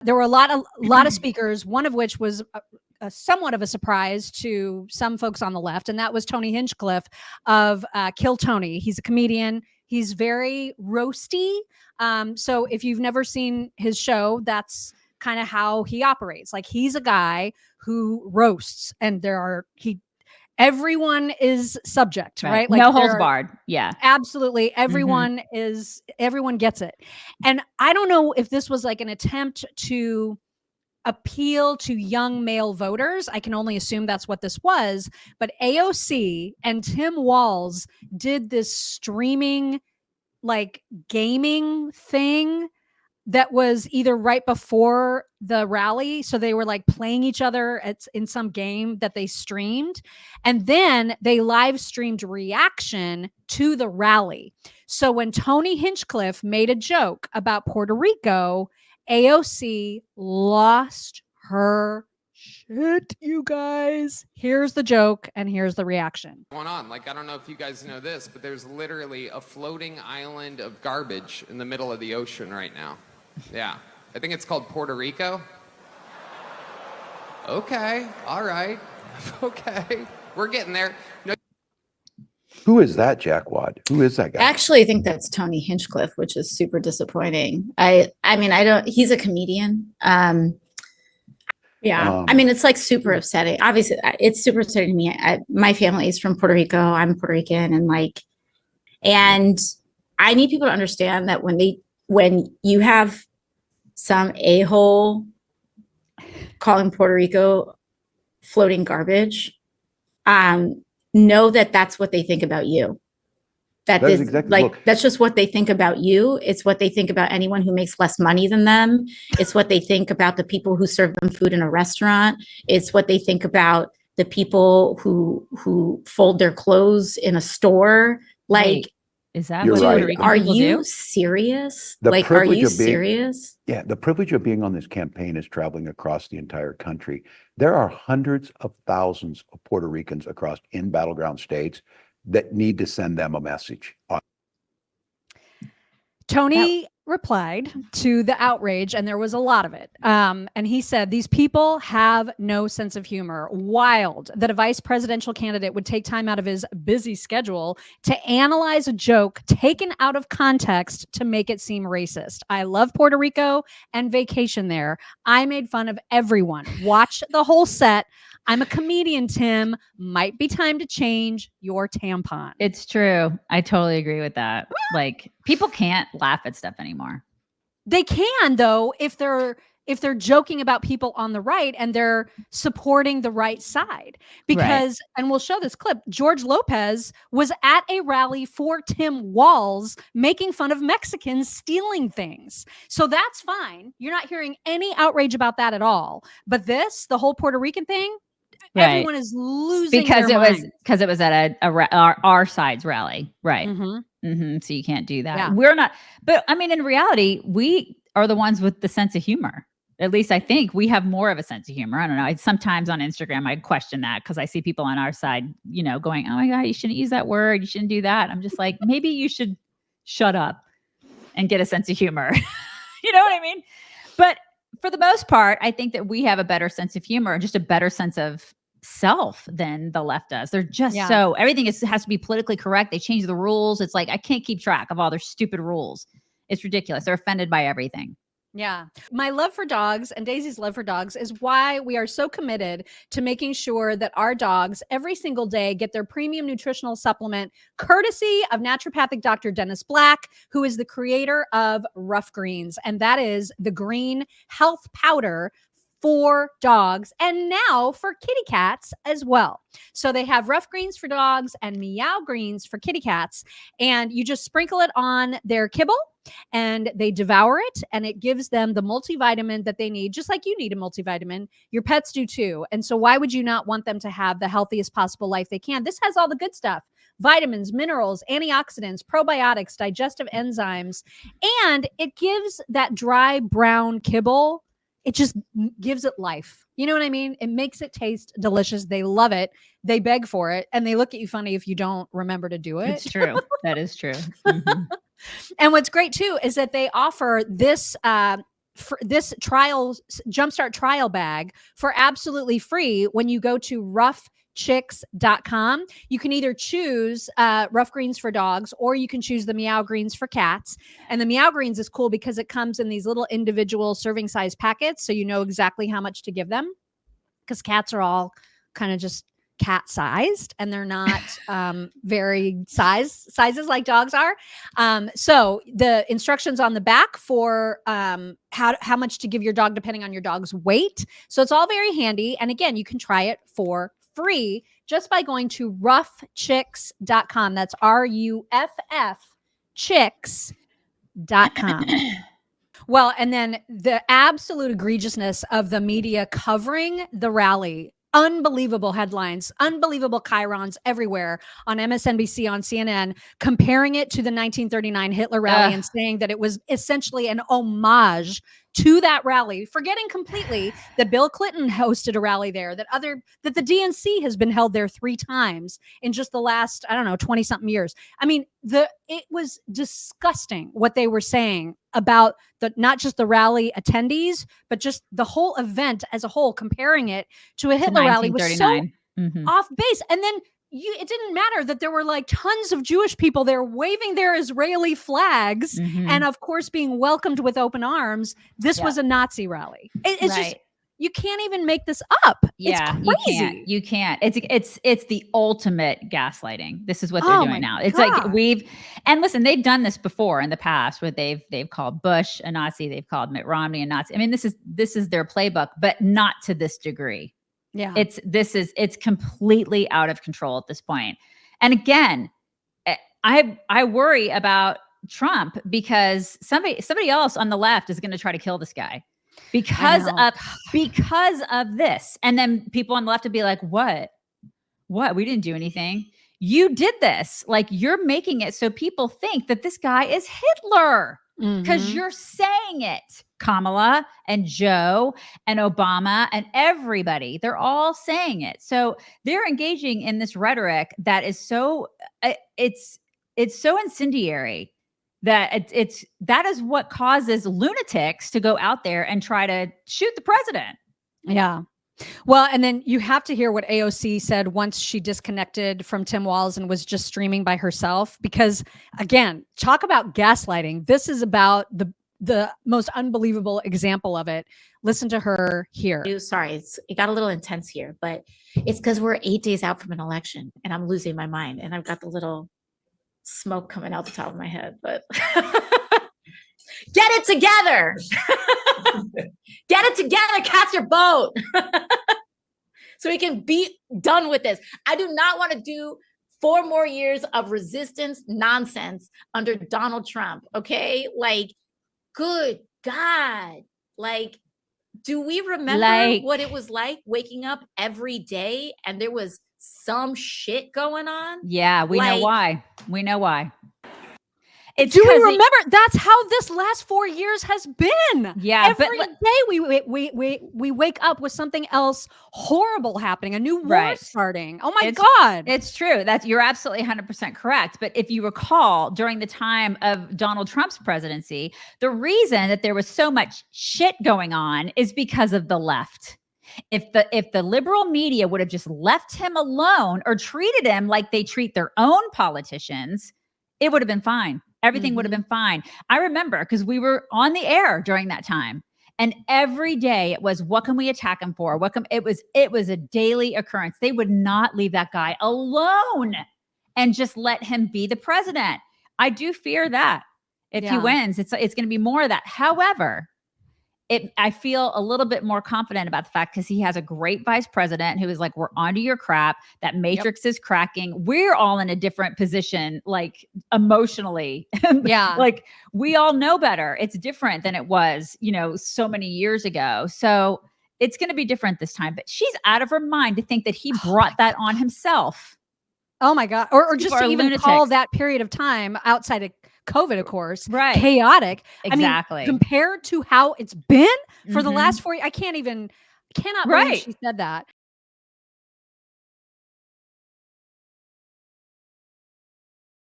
There were a lot of speakers, one of which was somewhat of a surprise to some folks on the left, and that was Tony Hinchcliffe of Kill Tony. He's a comedian. He's very roasty. So if you've never seen his show, that's kind of how he operates. Like, he's a guy who roasts, and everyone is subject, right? Like, no holds barred. Yeah, absolutely. Everyone gets it. And I don't know if this was like an attempt to appeal to young male voters. I can only assume that's what this was. But AOC and Tim Walz did this streaming, like, gaming thing that was either right before the rally. So they were like playing each other in some game that they streamed. And then they live streamed reaction to the rally. So when Tony Hinchcliffe made a joke about Puerto Rico, AOC lost her shit, you guys. Here's the joke and here's the reaction. Going on. Like, I don't know if you guys know this, but there's literally a floating island of garbage in the middle of the ocean right now. Yeah. I think it's called Puerto Rico. Okay. All right. Okay. We're getting there. No. Who is that jackwad? Who is that guy? Actually, I think that's Tony Hinchcliffe, which is super disappointing. He's a comedian. I mean, it's like super upsetting. Obviously, it's super upsetting to me. My family is from Puerto Rico. I'm Puerto Rican, and I need people to understand that when you have some a-hole calling Puerto Rico floating garbage, know that that's what they think about you. That's just what they think about you. It's what they think about anyone who makes less money than them. It's what they think about the people who serve them food in a restaurant. It's what they think about the people who fold their clothes in a store. Like, wait, is that You're what right. Puerto Rican are people you do? serious? The Like, are privilege you of being- serious? Yeah, the privilege of being on this campaign is traveling across the entire country. There are hundreds of thousands of Puerto Ricans in battleground states that need to send them a message. Tony replied to the outrage, and there was a lot of it. And he said, these people have no sense of humor. Wild that a vice presidential candidate would take time out of his busy schedule to analyze a joke taken out of context to make it seem racist. I love Puerto Rico and vacation there. I made fun of everyone. Watch the whole set. I'm a comedian, Tim. Might be time to change your tampon. It's true. I totally agree with that. Like, people can't laugh at stuff anymore. They can, though, if they're joking about people on the right and they're supporting the right side. Because, and we'll show this clip, George Lopez was at a rally for Tim Walz making fun of Mexicans stealing things. So that's fine. You're not hearing any outrage about that at all. But the whole Puerto Rican thing, everyone is losing because their it mind. was at our side's rally, right? So you can't do that. Yeah. We're not, but I mean, in reality, we are the ones with the sense of humor. At least I think we have more of a sense of humor. I don't know. Sometimes on Instagram, I question that because I see people on our side, going, "Oh my God, you shouldn't use that word. You shouldn't do that." I'm just like, maybe you should shut up and get a sense of humor. You know what I mean? But for the most part, I think that we have a better sense of humor and just a better sense of self than the left does. They're just so everything has to be politically correct. They change the rules. It's like, I can't keep track of all their stupid rules. It's ridiculous. They're offended by everything. Yeah. My love for dogs and Daisy's love for dogs is why we are so committed to making sure that our dogs every single day get their premium nutritional supplement courtesy of naturopathic Dr. Dennis Black, who is the creator of Rough Greens. And that is the green health powder for dogs and now for kitty cats as well. So they have Rough Greens for dogs and Meow Greens for kitty cats. And you just sprinkle it on their kibble and they devour it, and it gives them the multivitamin that they need, just like you need a multivitamin. Your pets do too. And so why would you not want them to have the healthiest possible life they can? This has all the good stuff: vitamins, minerals, antioxidants, probiotics, digestive enzymes, and it gives that dry brown kibble, it just gives it life. You know what I mean? It makes it taste delicious. They love it. They beg for it, and they look at you funny if you don't remember to do it. It's true. That is true. Mm-hmm. And what's great too is that they offer this this Jumpstart trial bag for absolutely free when you go to roughchicks.com. You can either choose Rough Greens for dogs, or you can choose the Meow Greens for cats. And the Meow Greens is cool because it comes in these little individual serving size packets, so you know exactly how much to give them, because cats are all kind of just cat sized, and they're not very sizes like dogs are. So the instructions on the back for how much to give your dog depending on your dog's weight. So it's all very handy. And again, you can try it for free just by going to roughchicks.com. That's RUFF chicks.com. Well, and then the absolute egregiousness of the media covering the rally. Unbelievable headlines, unbelievable chyrons everywhere on MSNBC, on CNN, comparing it to the 1939 Hitler rally and saying that it was essentially an homage to that rally, forgetting completely that Bill Clinton hosted a rally there, that the DNC has been held there 3 times in just the last, 20 something years. I mean, it was disgusting what they were saying about not just the rally attendees, but just the whole event as a whole, comparing it to a Hitler rally was so off base. And then it didn't matter that there were like tons of Jewish people there waving their Israeli flags and of course being welcomed with open arms. This was a Nazi rally. It's just, you can't even make this up. Yeah, it's crazy. You can't. It's the ultimate gaslighting. This is what they're doing now. It's like and listen, they've done this before in the past where they've called Bush a Nazi, they've called Mitt Romney a Nazi. I mean, this is their playbook, but not to this degree. Yeah. It's completely out of control at this point. And again, I worry about Trump because somebody else on the left is going to try to kill this guy because of this. And then people on the left would be like, what? We didn't do anything. You did this. Like, you're making it so people think that this guy is Hitler because you're saying it. Kamala and Joe and Obama and everybody, they're all saying it. So they're engaging in this rhetoric that is so, it's so incendiary that that is what causes lunatics to go out there and try to shoot the president. Yeah. Well, and then you have to hear what AOC said once she disconnected from Tim Walz and was just streaming by herself, because again, talk about gaslighting. This is about the most unbelievable example of it. Listen to her here. Sorry, it got a little intense here, but it's because we're 8 days out from an election and I'm losing my mind and I've got the little smoke coming out the top of my head, but get it together. Get it together, cast your vote. So we can be done with this. I do not want to do 4 more years of resistance nonsense under Donald Trump. Okay. Like, good God. Like, do we remember what it was like waking up every day and there was some shit going on? Yeah, we know why. We know why. Do we remember? That's how this last 4 years has been. Yeah, every day we wake up with something else horrible happening, a new war starting. Oh my God! It's true. You're absolutely 100% correct. But if you recall, during the time of Donald Trump's presidency, the reason that there was so much shit going on is because of the left. If the liberal media would have just left him alone or treated him like they treat their own politicians, it would have been fine. Everything would have been fine. I remember because we were on the air during that time, and every day it was, what can we attack him for? It was a daily occurrence. They would not leave that guy alone and just let him be the president. I do fear that if he wins, it's going to be more of that. However, I feel a little bit more confident about the fact because he has a great vice president who is like, we're onto your crap. That matrix is cracking. We're all in a different position, like emotionally. Yeah. Like, we all know better. It's different than it was, so many years ago. So it's going to be different this time, but she's out of her mind to think that he brought that on himself. Oh my God. Or just to even call that period of time outside of COVID, of course, chaotic. Exactly. I mean, compared to how it's been for the last 4 years, I cannot believe she said that.